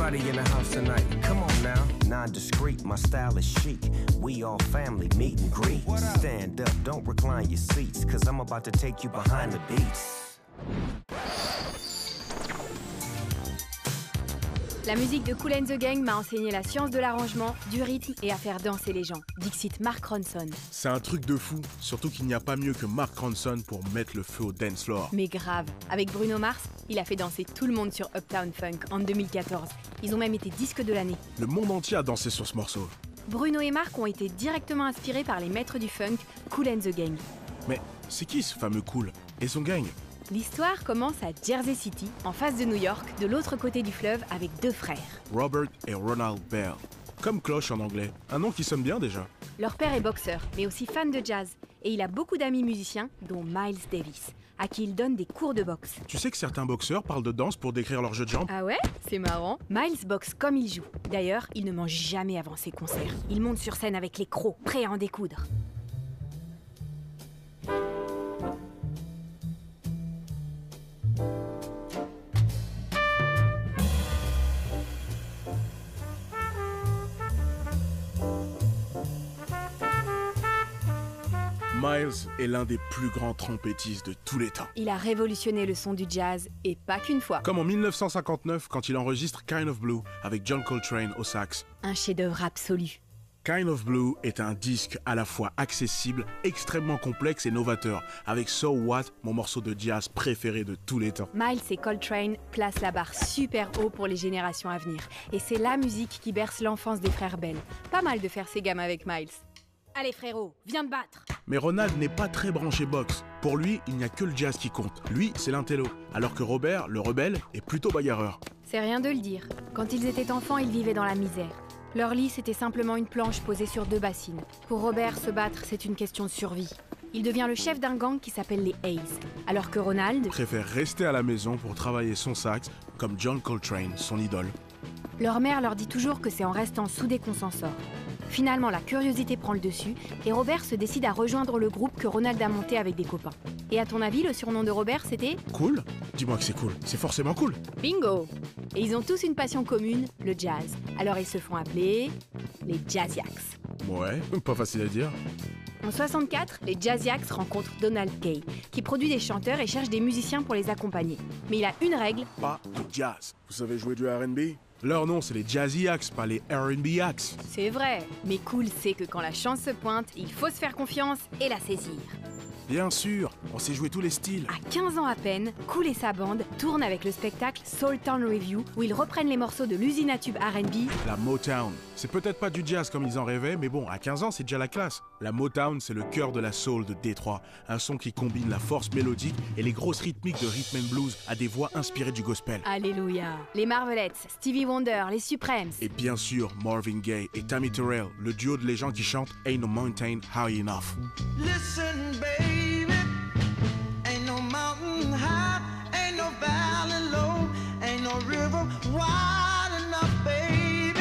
Everybody in the house tonight, come on now. Non-discreet, my style is chic. We all family, meet and greet. Stand up, don't recline your seats, cause I'm about to take you behind the beats. La musique de Kool and the Gang m'a enseigné la science de l'arrangement, du rythme et à faire danser les gens. Dixit Mark Ronson. C'est un truc de fou, surtout qu'il n'y a pas mieux que Mark Ronson pour mettre le feu au dance floor. Mais grave, avec Bruno Mars, il a fait danser tout le monde sur Uptown Funk en 2014. Ils ont même été disques de l'année. Le monde entier a dansé sur ce morceau. Bruno et Mark ont été directement inspirés par les maîtres du funk, Kool and the Gang. Mais c'est qui ce fameux Kool et son gang? L'histoire commence à Jersey City, en face de New York, de l'autre côté du fleuve, avec deux frères. Robert et Ronald Bell. Comme cloche en anglais. Un nom qui sonne bien déjà. Leur père est boxeur, mais aussi fan de jazz. Et il a beaucoup d'amis musiciens, dont Miles Davis, à qui il donne des cours de boxe. Tu sais que certains boxeurs parlent de danse pour décrire leur jeu de jambes? Ah ouais? C'est marrant. Miles boxe comme il joue. D'ailleurs, il ne mange jamais avant ses concerts. Il monte sur scène avec les crocs, prêt à en découdre. Miles est l'un des plus grands trompettistes de tous les temps. Il a révolutionné le son du jazz, et pas qu'une fois. Comme en 1959, quand il enregistre Kind of Blue avec John Coltrane au sax. Un chef-d'œuvre absolu. Kind of Blue est un disque à la fois accessible, extrêmement complexe et novateur, avec So What, mon morceau de jazz préféré de tous les temps. Miles et Coltrane placent la barre super haut pour les générations à venir. Et c'est la musique qui berce l'enfance des frères Bell. Pas mal de faire ses gammes avec Miles. Allez frérot, viens te battre! Mais Ronald n'est pas très branché boxe. Pour lui, il n'y a que le jazz qui compte. Lui, c'est l'intello. Alors que Robert, le rebelle, est plutôt bagarreur. C'est rien de le dire. Quand ils étaient enfants, ils vivaient dans la misère. Leur lit, c'était simplement une planche posée sur deux bassines. Pour Robert, se battre, c'est une question de survie. Il devient le chef d'un gang qui s'appelle les Hayes. Alors que Ronald préfère rester à la maison pour travailler son sax, comme John Coltrane, son idole. Leur mère leur dit toujours que c'est en restant soudés qu'on s'en sort. Finalement, la curiosité prend le dessus et Robert se décide à rejoindre le groupe que Ronald a monté avec des copains. Et à ton avis, le surnom de Robert, c'était ? Cool ? Dis-moi que c'est cool. C'est forcément cool. Bingo ! Et ils ont tous une passion commune, le jazz. Alors ils se font appeler les Jazziacs. Ouais, pas facile à dire. En 64, les Jazziacs rencontrent Donald Kaye, qui produit des chanteurs et cherche des musiciens pour les accompagner. Mais il a une règle. Pas de jazz. Vous savez jouer du R&B ? Leur nom, c'est les Jazziacs, pas les R&B Acts. C'est vrai, mais Kool sait que quand la chance se pointe, il faut se faire confiance et la saisir. Bien sûr, on sait jouer tous les styles. À 15 ans à peine, Kool et sa bande tournent avec le spectacle Soul Town Review, où ils reprennent les morceaux de l'usine à tubes R&B. La Motown. C'est peut-être pas du jazz comme ils en rêvaient, mais bon, à 15 ans, c'est déjà la classe. La Motown, c'est le cœur de la soul de Détroit. Un son qui combine la force mélodique et les grosses rythmiques de rhythm and blues à des voix inspirées du gospel. Alléluia. Les Marvelettes, Stevie Wonder, les Supremes. Et bien sûr, Marvin Gaye et Tammy Terrell, le duo de légendes qui chantent Ain't No Mountain High Enough. Listen, baby, ain't no mountain high, ain't no valley low, ain't no river wide enough, baby.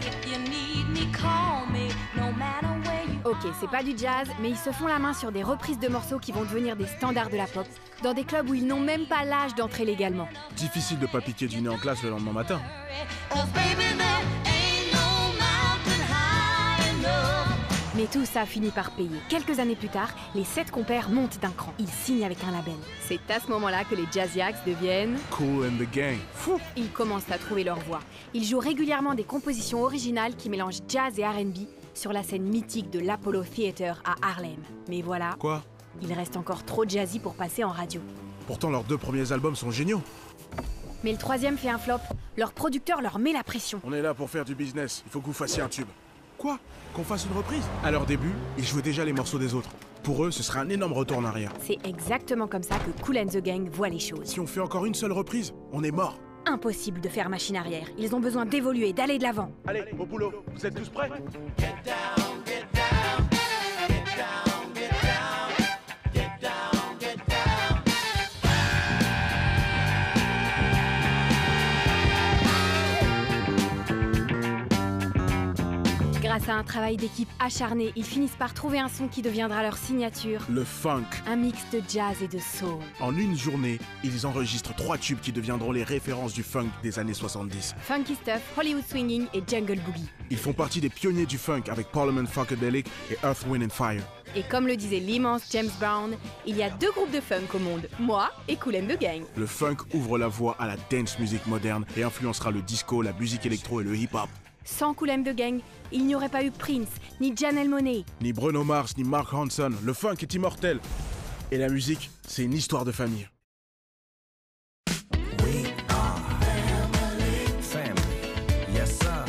If you need me, call me, no matter where you are. Ok, c'est pas du jazz, mais ils se font la main sur des reprises de morceaux qui vont devenir des standards de la pop, dans des clubs où ils n'ont même pas l'âge d'entrer légalement. Difficile de pas piquer du nez en classe le lendemain matin. Oh, baby, there ain't no mountain high enough. Mais tout ça finit par payer. Quelques années plus tard, les 7 compères montent d'un cran. Ils signent avec un label. C'est à ce moment-là que les Jazziacs deviennent... Kool and the Gang. Fou. Ils commencent à trouver leur voix. Ils jouent régulièrement des compositions originales qui mélangent jazz et R&B sur la scène mythique de l'Apollo Theater à Harlem. Mais voilà, Quoi ? il reste encore trop jazzy pour passer en radio. Pourtant, leurs 2 premiers albums sont géniaux. Mais le 3e fait un flop. Leur producteur leur met la pression. On est là pour faire du business. Il faut que vous fassiez un tube. Quoi ? Qu'on fasse une reprise ? À leur début, ils jouaient déjà les morceaux des autres. Pour eux, ce serait un énorme retour en arrière. C'est exactement comme ça que Kool and the Gang voit les choses. Si on fait encore une seule reprise, on est mort. Impossible de faire machine arrière. Ils ont besoin d'évoluer, d'aller de l'avant. Allez, au boulot. Vous êtes tous prêts ? Get down, get down, get down, get down, get down, get down. Grâce à un travail d'équipe acharné, ils finissent par trouver un son qui deviendra leur signature. Le funk. Un mix de jazz et de soul. En une journée, ils enregistrent 3 tubes qui deviendront les références du funk des années 70. Funky Stuff, Hollywood Swinging et Jungle Boogie. Ils font partie des pionniers du funk avec Parliament Funkadelic et Earth, Wind and Fire. Et comme le disait l'immense James Brown, il y a 2 groupes de funk au monde, moi et Kool and the Gang. Le funk ouvre la voie à la dance music moderne et influencera le disco, la musique électro et le hip-hop. Sans Kool and the Gang, il n'y aurait pas eu Prince, ni Janelle Monáe. Ni Bruno Mars, ni Mark Ronson, le funk est immortel. Et la musique, c'est une histoire de famille. We are family. Yes, sir.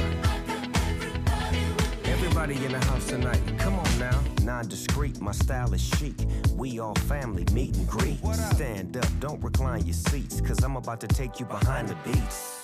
Everybody in the house tonight, come on now. Non-discreet, my style is chic. We all family, meet and greet. Stand up, don't recline your seats, cause I'm about to take you behind the beats.